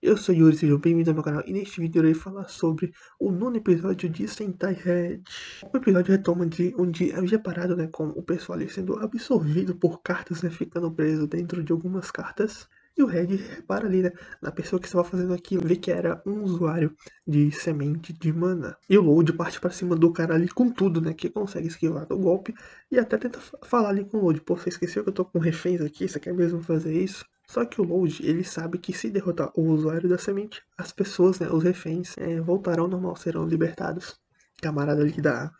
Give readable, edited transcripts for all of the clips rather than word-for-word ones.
Eu sou Yuri, sejam bem-vindos ao meu canal e neste vídeo eu irei falar sobre o nono episódio de Sentai Head. O episódio retoma de onde havia parado, né, com o pessoal ali sendo absorvido por cartas, né, ficando preso dentro de algumas cartas. E o Red repara ali, né, na pessoa que estava fazendo aquilo, vê que era um usuário de semente de mana. E o Load parte pra cima do cara ali com tudo, né, que consegue esquivar do golpe e até tenta falar ali com o Load. Pô, você esqueceu que eu tô com reféns aqui, você quer mesmo fazer isso? Só que o Load, ele sabe que se derrotar o usuário da semente, as pessoas, né, os reféns, voltarão ao normal, serão libertados. Camarada ali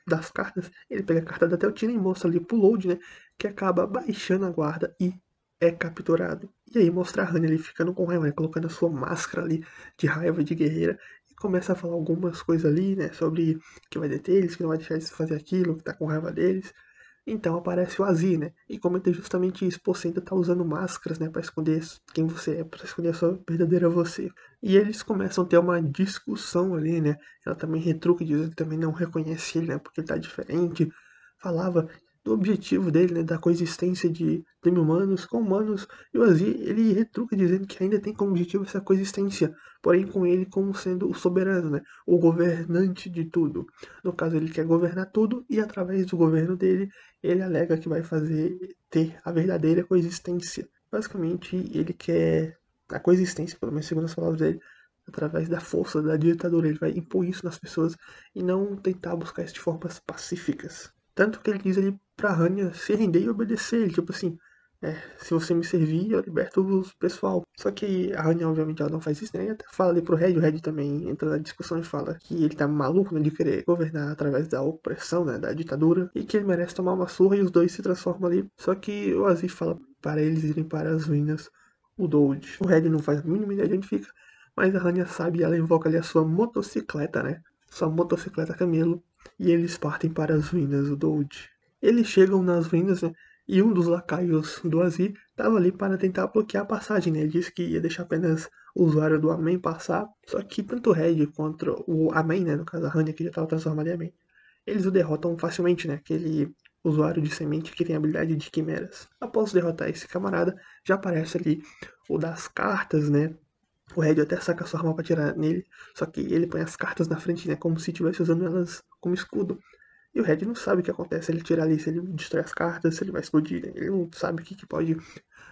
das cartas, ele pega a carta da Teltina e mostra ali pro Load, né, que acaba baixando a guarda e é capturado. E aí mostra a Hanya ali ficando com raiva, né, colocando a sua máscara ali de raiva de guerreira e começa a falar algumas coisas ali, né, sobre que vai deter eles, que não vai deixar eles fazer aquilo, que tá com raiva deles. Então aparece o Azir, né? E comenta justamente isso. Pô, você ainda tá usando máscaras, né? Pra esconder quem você é, pra esconder a sua verdadeira você. E eles começam a ter uma discussão ali, né? Ela também retruca, diz que também não reconhece ele, né? Porque ele tá diferente. Falava do objetivo dele, né? Da coexistência de demi-humanos com humanos. E o Azir, ele retruca dizendo que ainda tem como objetivo essa coexistência. Porém, com ele como sendo o soberano, né? O governante de tudo. No caso, ele quer governar tudo e através do governo dele ele alega que vai fazer ter a verdadeira coexistência. Basicamente, ele quer a coexistência, pelo menos segundo as palavras dele, através da força da ditadura. Ele vai impor isso nas pessoas e não tentar buscar isso de formas pacíficas. Tanto que ele diz ali pra Hanya se render e obedecer. Ele, tipo assim, se você me servir, eu liberto o pessoal. Só que a Hanya, obviamente, ela não faz isso, né? E até fala ali pro Red, o Red também entra na discussão e fala que ele tá maluco, né, de querer governar através da opressão, né, da ditadura, e que ele merece tomar uma surra e os dois se transformam ali. Só que o Aziz fala para eles irem para as ruínas, o Doge. O Red não faz a mínima ideia de onde fica, mas a Hanya sabe e ela invoca ali a sua motocicleta, né? Sua motocicleta Camelo, e eles partem para as ruínas, o Doge. Eles chegam nas ruínas, né? E um dos lacaios do Azir estava ali para tentar bloquear a passagem, né? Ele disse que ia deixar apenas o usuário do Amen passar. Só que tanto o Red quanto o Amen, né? No caso a Hanya, que já estava transformada em Amen, eles o derrotam facilmente, né? Aquele usuário de semente que tem a habilidade de quimeras. Após derrotar esse camarada, já aparece ali o das cartas, né? O Red até saca sua arma pra tirar nele, só que ele põe as cartas na frente, né? Como se estivesse usando elas como escudo. E o Red não sabe o que acontece se ele tirar ali, se ele destrói as cartas, se ele vai explodir, né? Ele não sabe o que pode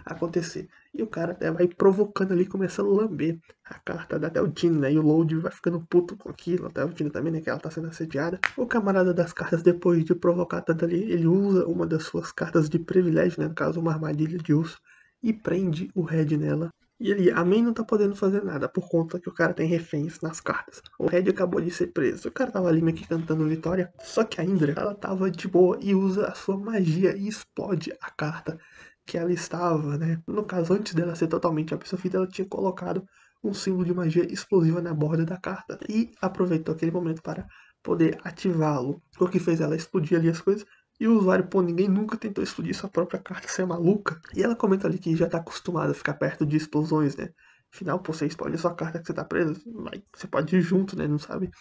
acontecer. E o cara até vai provocando ali, começando a lamber a carta da Teltine, né? E o Load vai ficando puto com aquilo, a Teltine também, né? Que ela tá sendo assediada. O camarada das cartas, depois de provocar tanto ali, ele usa uma das suas cartas de privilégio, né? No caso, uma armadilha de urso, e prende o Red nela. E ele, a May não tá podendo fazer nada por conta que o cara tem reféns nas cartas. O Red acabou de ser preso. O cara tava ali meio que cantando vitória. Só que a Indra, ela tava de boa e usa a sua magia e explode a carta que ela estava, né? No caso, antes dela ser totalmente absorvida, ela tinha colocado um símbolo de magia explosiva na borda da carta e aproveitou aquele momento para poder ativá-lo, o que fez ela explodir ali as coisas. E o usuário, pô, ninguém nunca tentou explodir sua própria carta, você é maluca? E ela comenta ali que já tá acostumada a ficar perto de explosões, né? Afinal, pô, você explode a sua carta que você tá preso, você pode ir junto, né? Não sabe o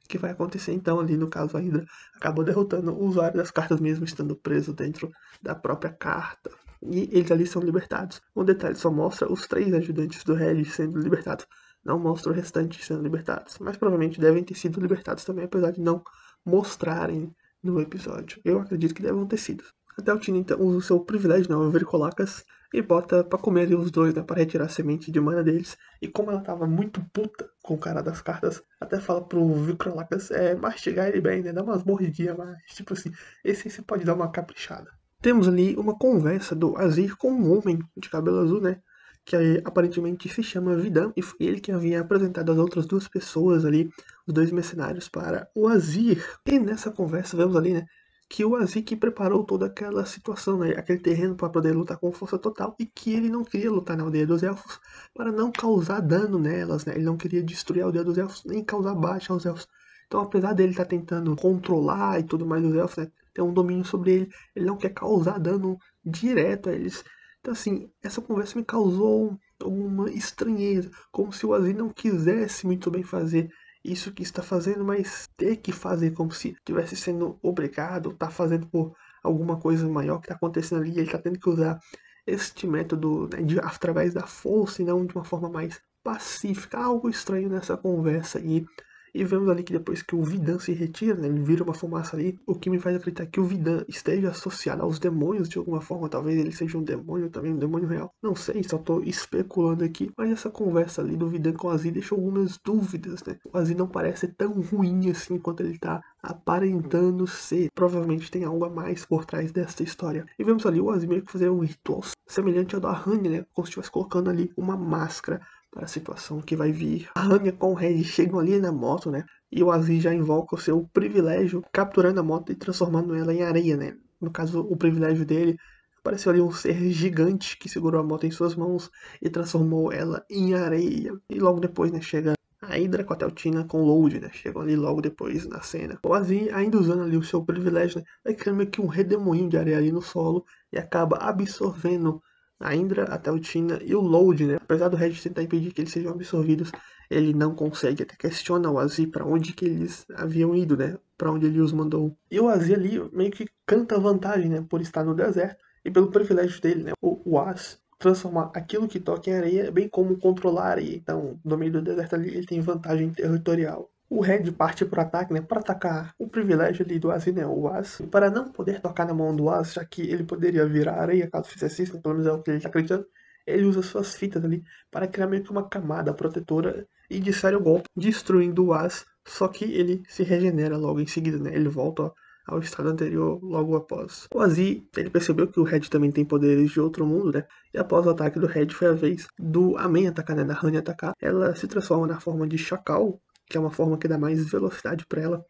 que vai acontecer. Então, ali no caso, a Hydra acabou derrotando o usuário das cartas mesmo estando preso dentro da própria carta. E eles ali são libertados. Um detalhe, só mostra os 3 ajudantes do Red sendo libertados. Não mostra o restante sendo libertados. Mas provavelmente devem ter sido libertados também, apesar de não mostrarem no episódio. Eu acredito que devem ter sido. Até o Tina então usa o seu privilégio, né, o Vericolacas, e bota pra comer ali os dois, né, para retirar a semente de mana deles. E como ela tava muito puta com o cara das cartas, até fala pro Vericolacas mastigar ele bem, né, dar umas mordidinhas, mas tipo assim, esse aí você pode dar uma caprichada. Temos ali uma conversa do Azir com um homem de cabelo azul, né, que aparentemente se chama Vidam, e foi ele que havia apresentado as outras duas pessoas ali, os dois mercenários, para o Azir. E nessa conversa vemos ali, né, que o Azik preparou toda aquela situação, né, aquele terreno para poder lutar com força total, e que ele não queria lutar na aldeia dos elfos para não causar dano nelas, né, ele não queria destruir a aldeia dos elfos, nem causar baixa aos elfos. Então, apesar dele estar tentando controlar e tudo mais os elfos, né, ter um domínio sobre ele não quer causar dano direto a eles. Então, assim, essa conversa me causou uma estranheza, como se o Azik não quisesse muito bem fazer isso que está fazendo, mas ter que fazer como se estivesse sendo obrigado, tá fazendo por alguma coisa maior que está acontecendo ali, ele está tendo que usar este método, né, através da força e não de uma forma mais pacífica, algo estranho nessa conversa aí. E vemos ali que depois que o Vidan se retira, né, ele vira uma fumaça ali, o que me faz acreditar que o Vidan esteja associado aos demônios de alguma forma, talvez ele seja um demônio também, um demônio real. Não sei, só tô especulando aqui, mas essa conversa ali do Vidan com o Aziz deixou algumas dúvidas, né? O Aziz não parece tão ruim assim quanto ele tá aparentando ser. Provavelmente tem algo a mais por trás dessa história. E vemos ali o Aziz meio que fazer um ritual semelhante ao da Hanya, né? Como se estivesse colocando ali uma máscara para a situação que vai vir. A Hanya com o Red chegam ali na moto, né? E o Aziz já invoca o seu privilégio, capturando a moto e transformando ela em areia, né? No caso, o privilégio dele, apareceu ali um ser gigante que segurou a moto em suas mãos e transformou ela em areia. E logo depois, né, chega a Hydra com a Teltina com o Load, né? Chegam ali logo depois na cena. O Aziz, ainda usando ali o seu privilégio, né, vai criando meio que um redemoinho de areia ali no solo e acaba absorvendo a Indra, a Teltina e o Load, né? Apesar do Red tentar impedir que eles sejam absorvidos, ele não consegue, até questiona o Aziz para onde que eles haviam ido, né? Para onde ele os mandou. E o Aziz ali meio que canta vantagem, né? Por estar no deserto e pelo privilégio dele, né? O Az transformar aquilo que toca em areia, bem como controlar a areia. Então, no meio do deserto ali, ele tem vantagem territorial. O Red parte para o ataque, né, para atacar o privilégio ali do Aziz, né, o Az, para não poder tocar na mão do Az, já que ele poderia virar areia caso fizesse isso, né, pelo menos é o que ele está acreditando. Ele usa suas fitas ali para criar meio que uma camada protetora e desfere o golpe, destruindo o Az, só que ele se regenera logo em seguida, né, ele volta ao estado anterior logo após. O Aziz, ele percebeu que o Red também tem poderes de outro mundo, né? E após o ataque do Red foi a vez do Amen atacar, né? Da Hanya atacar. Ela se transforma na forma de Chacal, que é uma forma que dá mais velocidade para ela,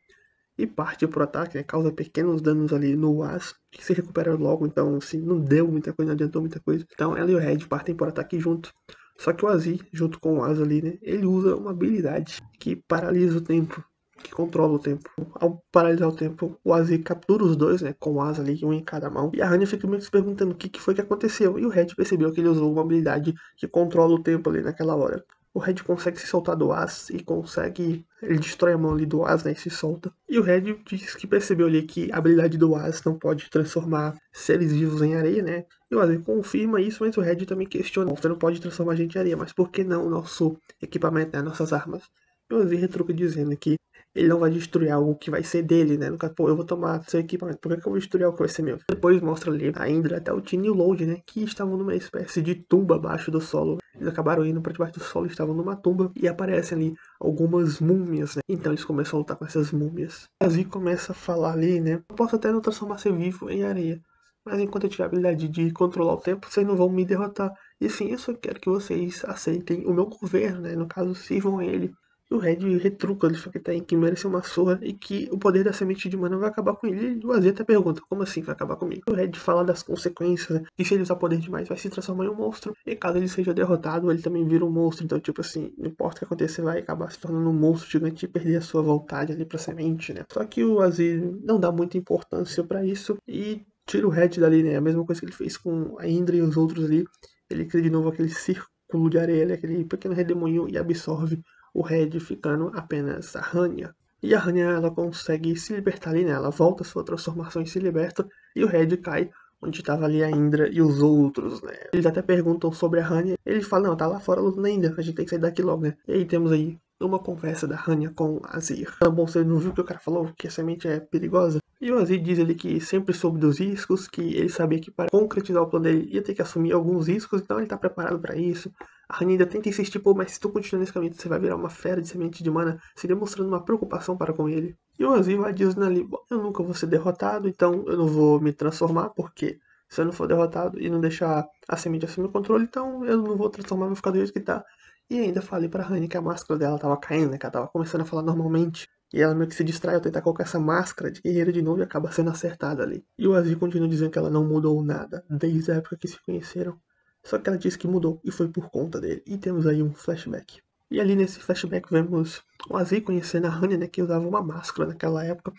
e parte pro ataque, né? Causa pequenos danos ali no Az, que se recupera logo, então assim, não deu muita coisa, não adiantou muita coisa. Então ela e o Red partem por ataque junto. Só que o Aziz, junto com o Az ali, né? Ele usa uma habilidade que paralisa o tempo, que controla o tempo. Ao paralisar o tempo, o Aziz captura os dois, né? Com o Az ali, um em cada mão. E a Hanya fica meio que se perguntando o que foi que aconteceu. E o Red percebeu que ele usou uma habilidade que controla o tempo ali naquela hora. O Red consegue se soltar do Az e consegue. Ele destrói a mão ali do Az, né? E se solta. E o Red diz que percebeu ali que a habilidade do Az não pode transformar seres vivos em areia, né? E o Az confirma isso, mas o Red também questiona. Você não pode transformar a gente em areia, mas por que não o nosso equipamento, né? Nossas armas? E o Az retruca dizendo que ele não vai destruir algo que vai ser dele, né? No caso, pô, eu vou tomar seu equipamento, por que eu vou destruir algo que vai ser meu? Depois mostra ali a Indra, até o Tiny e o Load, né? Que estavam numa espécie de tumba abaixo do solo. Eles acabaram indo para debaixo do solo, estavam numa tumba e aparecem ali algumas múmias, né? Então eles começam a lutar com essas múmias. Aziz começa a falar ali, né? Eu posso até não transformar ser vivo em areia, mas enquanto eu tiver a habilidade de controlar o tempo, vocês não vão me derrotar. E assim, eu só quero que vocês aceitem o meu governo, né? No caso, sirvam a ele. E o Red retruca, ele fala que tem que merece uma surra e que o poder da semente de mana vai acabar com ele. E o Aziz até pergunta, como assim vai acabar comigo? O Red fala das consequências, né? Que se ele usar poder demais, vai se transformar em um monstro. E caso ele seja derrotado, ele também vira um monstro. Então, tipo assim, não importa o que acontecer, vai acabar se tornando um monstro gigante e perder a sua vontade ali pra semente, né? Só que o Aziz não dá muita importância pra isso e tira o Red dali, né? A mesma coisa que ele fez com a Indra e os outros ali. Ele cria de novo aquele círculo de areia, aquele pequeno redemoinho e absorve o Red ficando apenas a Hanya. E a Hanya ela consegue se libertar ali, né? Ela volta à sua transformação e se liberta. E o Red cai onde estava ali a Indra e os outros, né? Eles até perguntam sobre a Hanya. Ele fala, não, tá lá fora lutando ainda, a gente tem que sair daqui logo, né? E aí temos aí uma conversa da Hanya com Azir. Tá bom, você não viu que o cara falou que a semente é perigosa? E o Azir diz ali que sempre soube dos riscos, que ele sabia que para concretizar o plano dele ia ter que assumir alguns riscos, então ele tá preparado para isso. A Hanya ainda tenta insistir, pô, mas se tu continuar nesse caminho, você vai virar uma fera de semente de mana, se demonstrando uma preocupação para com ele. E o Azir vai dizendo ali, bom, eu nunca vou ser derrotado, então eu não vou me transformar, porque se eu não for derrotado e não deixar a semente assumir o controle, então eu não vou transformar, vou ficar do jeito que tá. E ainda falei pra Hanya que a máscara dela tava caindo, né, que ela tava começando a falar normalmente. E ela meio que se distrai ao tentar colocar essa máscara de guerreira de novo e acaba sendo acertada ali. E o Azir continua dizendo que ela não mudou nada desde a época que se conheceram. Só que ela disse que mudou e foi por conta dele. E temos aí um flashback. E ali nesse flashback vemos o Azir conhecendo a Hanya, né, que usava uma máscara naquela época.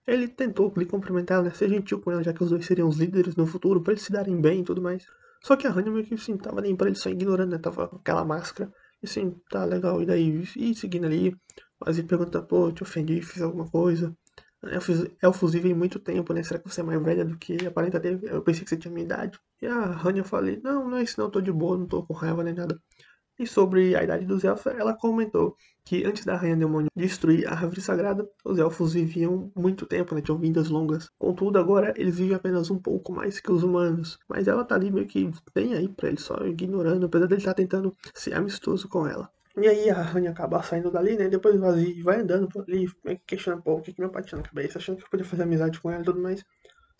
Ele tentou lhe cumprimentar ela, né, ser gentil com ela, já que os dois seriam os líderes no futuro, pra eles se darem bem e tudo mais. Só que a Hanya meio que assim, tava nem pra ele, só ignorando, né, tava com aquela máscara. E assim, tá legal, e daí? E seguindo ali, o Azir pergunta, pô, eu te ofendi, fiz alguma coisa? Elfos vivem muito tempo, né? Será que você é mais velha do que aparenta ter? Eu pensei que você tinha minha idade. E a Hanya falei, não, não é isso não, tô de boa, não tô com raiva nem nada. E sobre a idade dos elfos, ela comentou que antes da Rainha Demônio destruir a árvore sagrada, os elfos viviam muito tempo, né? Tinham vidas longas. Contudo, agora eles vivem apenas um pouco mais que os humanos. Mas ela tá ali meio que nem aí pra ele, só ignorando, apesar dele estar tentando ser amistoso com ela. E aí a Rainha acaba saindo dali, né? Depois o Vazio vai andando por ali, meio que questionando, pô, o que meu pai tinha na cabeça, achando que podia fazer amizade com ela e tudo mais.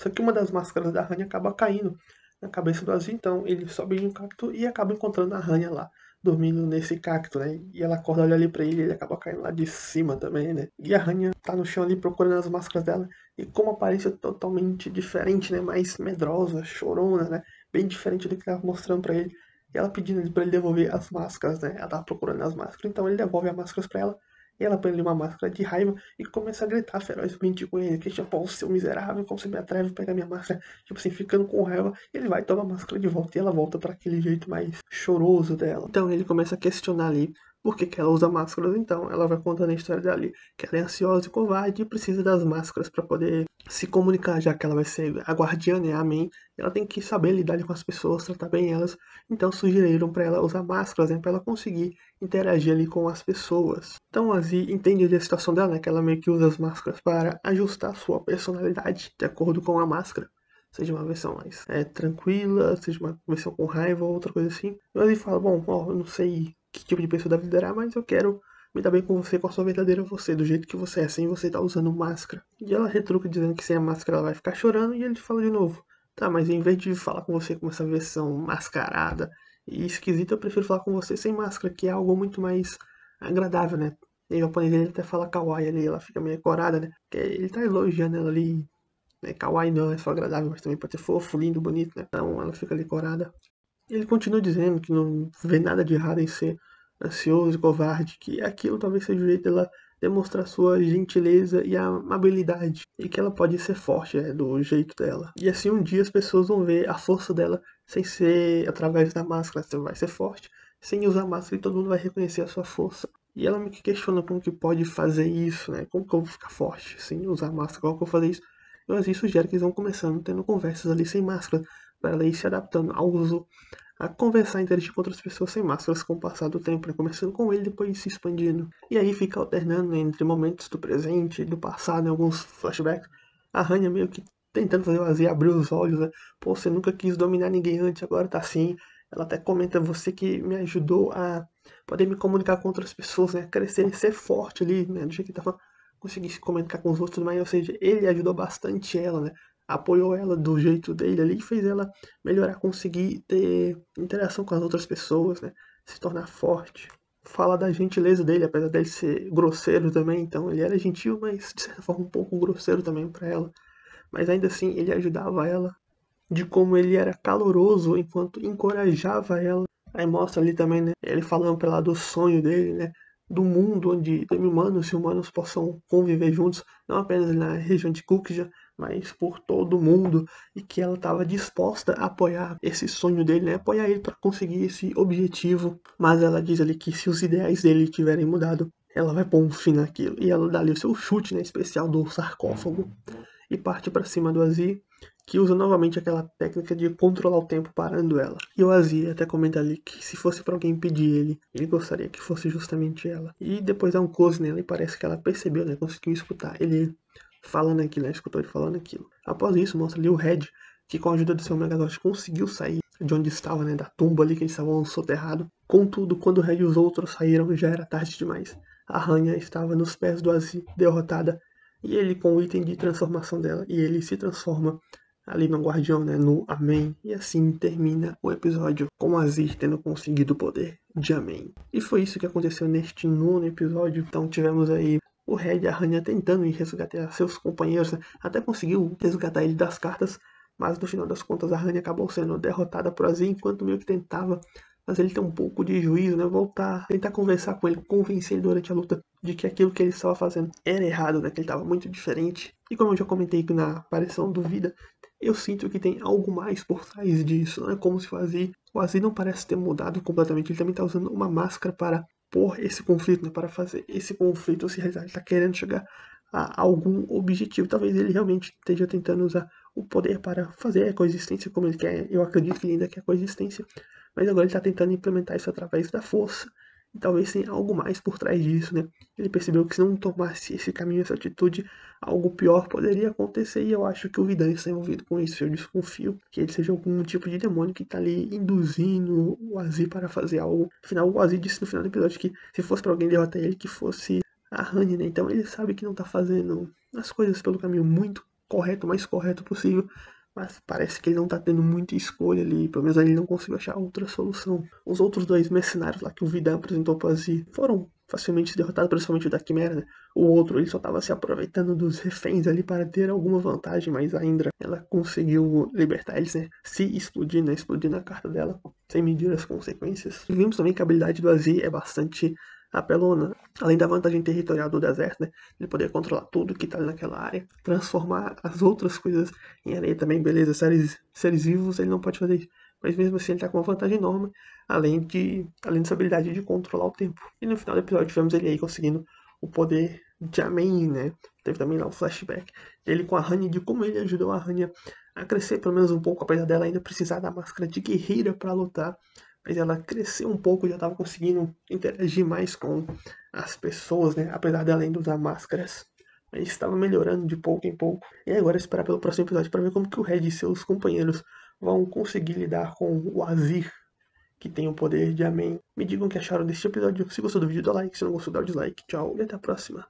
Só que uma das máscaras da Rainha acaba caindo na cabeça do Azir, então ele sobe em um cacto e acaba encontrando a Rainha lá, dormindo nesse cacto, né? E ela acorda, olha ali pra ele e ele acaba caindo lá de cima também, né? E a Rainha tá no chão ali procurando as máscaras dela e com uma aparência totalmente diferente, né? Mais medrosa, chorona, né? Bem diferente do que tava mostrando pra ele. E ela pedindo pra ele devolver as máscaras, né? Ela tava procurando as máscaras, então ele devolve as máscaras pra ela. E ela põe ali uma máscara de raiva e começa a gritar ferozmente com ele, que tipo, seu miserável, como você me atreve a pegar minha máscara? Tipo assim, ficando com raiva, ele vai tomar a máscara de volta e ela volta para aquele jeito mais choroso dela. Então ele começa a questionar ali por que ela usa máscaras, então ela vai contando a história dali, que ela é ansiosa e covarde e precisa das máscaras para poder se comunicar, já que ela vai ser a guardiã, né, a Amém, ela tem que saber lidar com as pessoas, tratar bem elas, então sugeriram para ela usar máscaras, né, para ela conseguir interagir ali com as pessoas. Então a Zee entende ali a situação dela, né, que ela meio que usa as máscaras para ajustar a sua personalidade de acordo com a máscara. Seja uma versão mais tranquila, seja uma versão com raiva ou outra coisa assim. E a Zee fala, bom, ó, eu não sei que tipo de pessoa deve liderar, mas eu quero me dar bem com você, com a sua verdadeira você, do jeito que você é, sem você tá usando máscara. E ela retruca dizendo que sem a máscara ela vai ficar chorando, e ele fala de novo, tá, mas em vez de falar com você com essa versão mascarada e esquisita, eu prefiro falar com você sem máscara, que é algo muito mais agradável, né? Em japonês ele até fala kawaii ali, ela fica meio corada, né? Porque ele tá elogiando ela ali, né? Kawaii não é só agradável, mas também pode ser fofo, lindo, bonito, né? Então ela fica ali corada. Ele continua dizendo que não vê nada de errado em ser ansioso e covarde, que aquilo talvez seja o jeito dela demonstrar sua gentileza e amabilidade, e que ela pode ser forte, do jeito dela. E assim um dia as pessoas vão ver a força dela sem ser através da máscara, você vai ser forte, sem usar máscara e todo mundo vai reconhecer a sua força. E ela me questiona como que pode fazer isso, né? Como que eu vou ficar forte sem usar máscara? Como que eu vou fazer isso? Eu assim sugero que eles vão começando tendo conversas ali sem máscara, para ela ir se adaptando ao uso, a conversar e interagir com outras pessoas sem máscaras com o passar do tempo, né? Começando com ele, depois se expandindo. E aí fica alternando, né, entre momentos do presente e do passado, em alguns flashbacks. A Hanya meio que tentando fazer o Azir abrir os olhos, né? Pô, você nunca quis dominar ninguém antes, agora tá assim. Ela até comenta, você que me ajudou a poder me comunicar com outras pessoas, né? Crescer, ser forte ali, né? Do jeito que tava conseguir se comunicar com os outros, mas, ou seja, ele ajudou bastante ela, né? Apoiou ela do jeito dele ali e fez ela melhorar, conseguir ter interação com as outras pessoas, né? Se tornar forte. Fala da gentileza dele, apesar dele ser grosseiro também, então ele era gentil, mas de certa forma um pouco grosseiro também para ela. Mas ainda assim ele ajudava ela, de como ele era caloroso enquanto encorajava ela. Aí mostra ali também, né? Ele falando pra ela do sonho dele, né? Do mundo onde humanos e humanos possam conviver juntos, não apenas na região de Kukja, mas por todo o mundo, e que ela estava disposta a apoiar esse sonho dele, né? Apoiar ele para conseguir esse objetivo. Mas ela diz ali que se os ideais dele tiverem mudado, ela vai pôr um fim naquilo. E ela dá ali o seu chute, né, especial do sarcófago e parte para cima do Azir, que usa novamente aquela técnica de controlar o tempo parando ela. E o Azir até comenta ali que se fosse para alguém pedir ele gostaria que fosse justamente ela. E depois dá um close nela e parece que ela percebeu, né, conseguiu escutar ele falando aquilo, né, escutou ele falando aquilo. Após isso, mostra ali o Red, que com a ajuda do seu Megazord conseguiu sair de onde estava, né, da tumba ali que eles estavam soterrados. Contudo, quando o Red e os outros saíram, já era tarde demais. A Rainha estava nos pés do Azir, derrotada, e ele com o item de transformação dela, e ele se transforma ali no Guardião, né, no Amém, e assim termina o episódio com Azir tendo conseguido o poder de Amém. E foi isso que aconteceu neste nono episódio, então tivemos aí o Red e a Rainha tentando ir resgatar seus companheiros, né, até conseguiu resgatar ele das cartas, mas no final das contas a Rainha acabou sendo derrotada por Azir, enquanto meio que tentava fazer ele ter um pouco de juízo, né, voltar, tentar conversar com ele, convencer ele durante a luta de que aquilo que ele estava fazendo era errado, né, que ele estava muito diferente. E como eu já comentei aqui na aparição do Vida, eu sinto que tem algo mais por trás disso, não é como se o Azir não parece ter mudado completamente, ele também está usando uma máscara para pôr esse conflito, né, para fazer esse conflito se realizar, ele está querendo chegar a algum objetivo, talvez ele realmente esteja tentando usar o poder para fazer a coexistência como ele quer, eu acredito que ele ainda quer coexistência, mas agora ele tá tentando implementar isso através da força, e talvez tenha algo mais por trás disso, né? Ele percebeu que se não tomasse esse caminho, essa atitude, algo pior poderia acontecer, e eu acho que o Vidan está envolvido com isso. Eu desconfio que ele seja algum tipo de demônio que tá ali induzindo o Azir para fazer algo. Afinal, o Azir disse no final do episódio que se fosse pra alguém derrotar ele, que fosse a Honey, né? Então ele sabe que não tá fazendo as coisas pelo caminho muito correto, mais correto possível, mas parece que ele não tá tendo muita escolha ali, pelo menos ele não conseguiu achar outra solução. Os outros dois mercenários lá que o Vidan apresentou para Azir foram facilmente derrotados, principalmente o da Quimera, né? O outro, ele só tava se aproveitando dos reféns ali para ter alguma vantagem, mas a Indra, ela conseguiu libertar eles, né? Se explodir, né? Explodindo a carta dela, sem medir as consequências. E vimos também que a habilidade do Azir é bastante apelona. Além da vantagem territorial do deserto, né? Ele poder controlar tudo que tá ali naquela área, transformar as outras coisas em areia também, beleza. Seres vivos ele não pode fazer isso. Mas mesmo assim ele tá com uma vantagem enorme, além dessa habilidade de controlar o tempo. E no final do episódio tivemos ele aí conseguindo o poder de Amen, né? Teve também lá o flashback dele com a Rania, de como ele ajudou a Rania a crescer pelo menos um pouco, apesar dela ainda precisar da máscara de guerreira para lutar. Mas ela cresceu um pouco, já estava conseguindo interagir mais com as pessoas, né? Apesar dela ainda usar máscaras. Mas estava melhorando de pouco em pouco. E agora esperar pelo próximo episódio para ver como que o Red e seus companheiros vão conseguir lidar com o Azir, que tem o poder de Amém. Me digam o que acharam deste episódio. Se gostou do vídeo, dá like. Se não gostou, dá o dislike. Tchau e até a próxima.